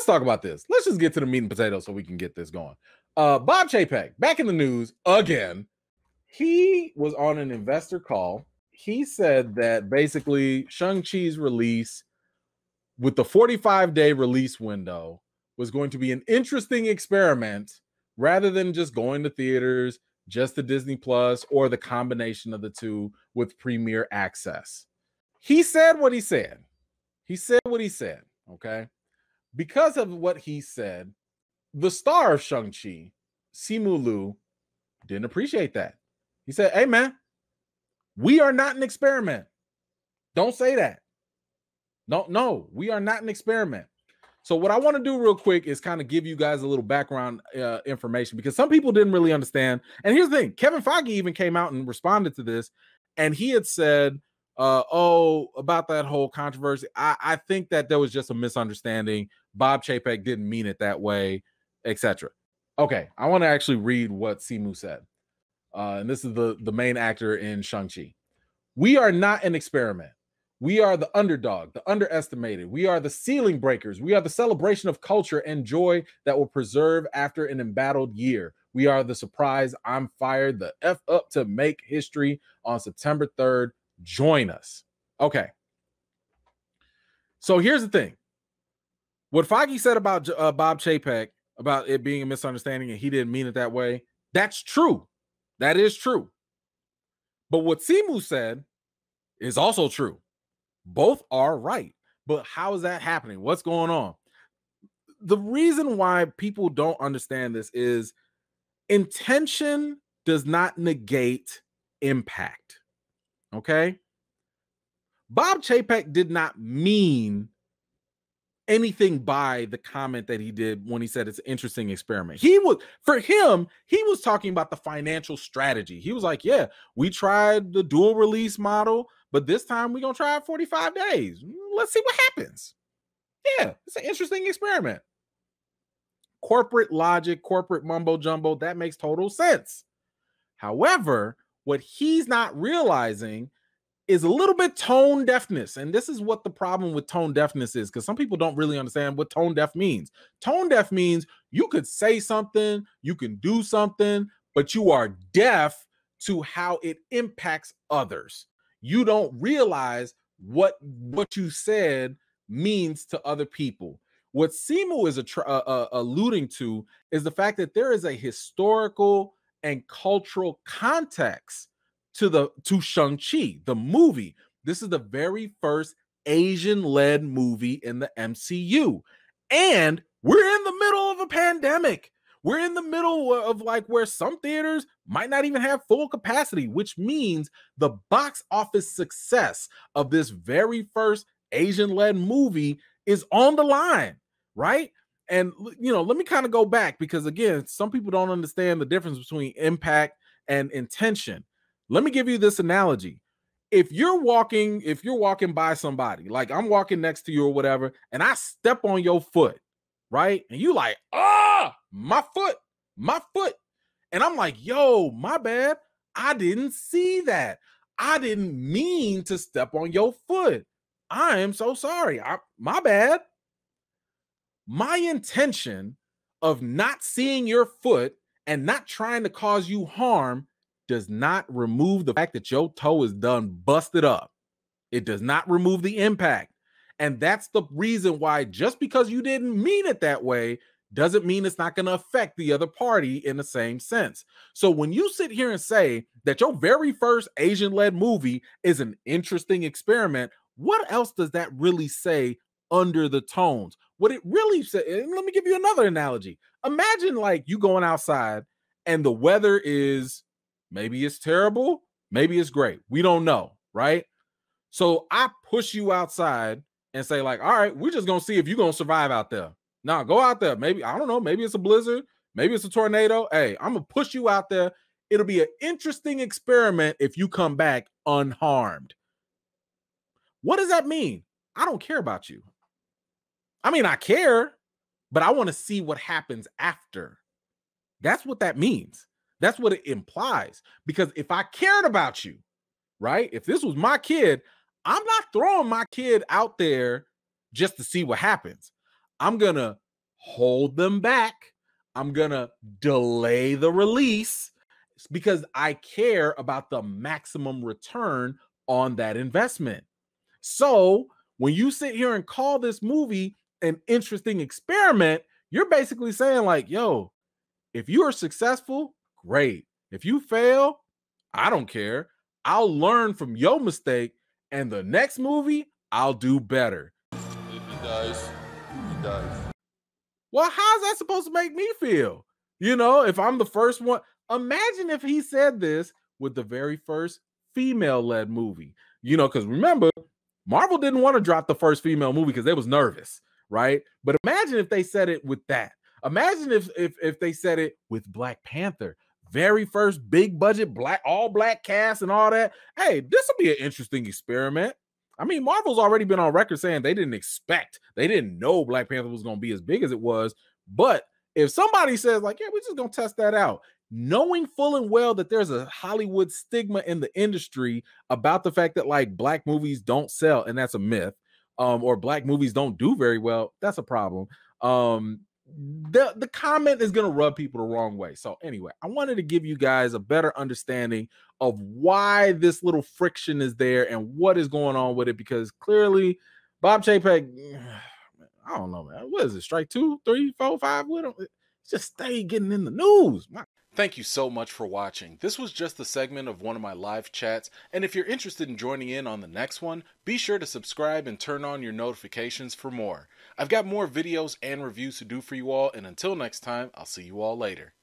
talk about this. Let's just get to the meat and potatoes so we can get this going. Bob Chapek, back in the news again. He was on an investor call. He said that basically Shang-Chi's release with the 45-day release window was going to be an interesting experiment rather than just going to theaters, just the Disney Plus, or the combination of the two with Premier Access. He said what he said. He said what he said, okay? Because of what he said, the star of Shang-Chi, Simu Liu, didn't appreciate that. He said, hey, man, we are not an experiment. Don't say that. No, we are not an experiment. So what I want to do real quick is kind of give you guys a little background information because some people didn't really understand. And here's the thing. Kevin Feige even came out and responded to this. And he had said, about that whole controversy, I think that there was just a misunderstanding. Bob Chapek didn't mean it that way, etc. Okay, I want to actually read what Simu said. And this is the main actor in Shang-Chi. We are not an experiment. We are the underdog, the underestimated. We are the ceiling breakers. We are the celebration of culture and joy that will preserve after an embattled year. We are the surprise. I'm fired. The F up to make history on September 3rd. Join us. Okay. So here's the thing. What Feige said about Bob Chapek, about it being a misunderstanding and he didn't mean it that way, that's true. That is true. But what Simu said is also true. Both are right. But how is that happening? What's going on? The reason why people don't understand this is intention does not negate impact. Okay? Bob Chapek did not mean anything by the comment that he did when he said it's an interesting experiment. For him, he was talking about the financial strategy. He was like, yeah, we tried the dual release model, but this time we're going to try it 45 days. Let's see what happens. Yeah, it's an interesting experiment. Corporate logic, corporate mumbo jumbo, that makes total sense. However, what he's not realizing is a little bit tone deafness. And this is what the problem with tone deafness is, because some people don't really understand what tone deaf means. Tone deaf means you could say something, you can do something, but you are deaf to how it impacts others. You don't realize what you said means to other people. What Simu is alluding to is the fact that there is a historical and cultural context to Shang-Chi, the movie. This is the very first Asian-led movie in the MCU. And we're in the middle of a pandemic. We're in the middle of where some theaters might not even have full capacity, which means the box office success of this very first Asian-led movie is on the line, right? And, let me kind of go back because, again, some people don't understand the difference between impact and intention. Let me give you this analogy. If you're walking by somebody, like I'm walking next to you or whatever, and I step on your foot, right? And you like, my foot. And I'm like, yo, my bad. I didn't see that. I didn't mean to step on your foot. I am so sorry. My bad. My intention of not seeing your foot and not trying to cause you harm does not remove the fact that your toe is done busted up. It does not remove the impact. And that's the reason why just because you didn't mean it that way doesn't mean it's not going to affect the other party in the same sense. So when you sit here and say that your very first Asian-led movie is an interesting experiment, what else does that really say under the tones? What it really says, let me give you another analogy. Imagine you going outside and the weather is, maybe it's terrible, maybe it's great. We don't know, right? So I push you outside and say all right, we're just going to see if you're going to survive out there. Now go out there. Maybe, I don't know, maybe it's a blizzard, maybe it's a tornado. Hey, I'm going to push you out there. It'll be an interesting experiment if you come back unharmed. What does that mean? I don't care about you. I mean, I care, but I want to see what happens after. That's what that means. That's what it implies. Because if I cared about you, right? If this was my kid, I'm not throwing my kid out there just to see what happens. I'm going to hold them back. I'm going to delay the release because I care about the maximum return on that investment. So when you sit here and call this movie an interesting experiment, you're basically saying like, yo, if you are successful, great. If you fail, I don't care. I'll learn from your mistake, and the next movie, I'll do better. If he dies, he dies. Well, how's that supposed to make me feel? You know, if I'm the first one, imagine if he said this with the very first female-led movie. You know, because remember, Marvel didn't want to drop the first female movie because they was nervous, right? But imagine if they said it with that. Imagine if they said it with Black Panther, very first big budget all black cast and all that. Hey, this will be an interesting experiment. I mean, Marvel's already been on record saying they didn't know Black Panther was going to be as big as it was. But if somebody says like, yeah, we're just going to test that out, knowing full and well that there's a Hollywood stigma in the industry about the fact that like black movies don't sell, and that's a myth, or black movies don't do very well, that's a problem. The comment is going to rub people the wrong way. So anyway, I wanted to give you guys a better understanding of why this little friction is there and what is going on with it, because clearly Bob Chapek, I don't know, man. What is it? Strike 2, 3, 4, 5 with him? Just stay getting in the news. Thank you so much for watching. This was just a segment of one of my live chats, and if you're interested in joining in on the next one, be sure to subscribe and turn on your notifications for more. I've got more videos and reviews to do for you all, and until next time, I'll see you all later.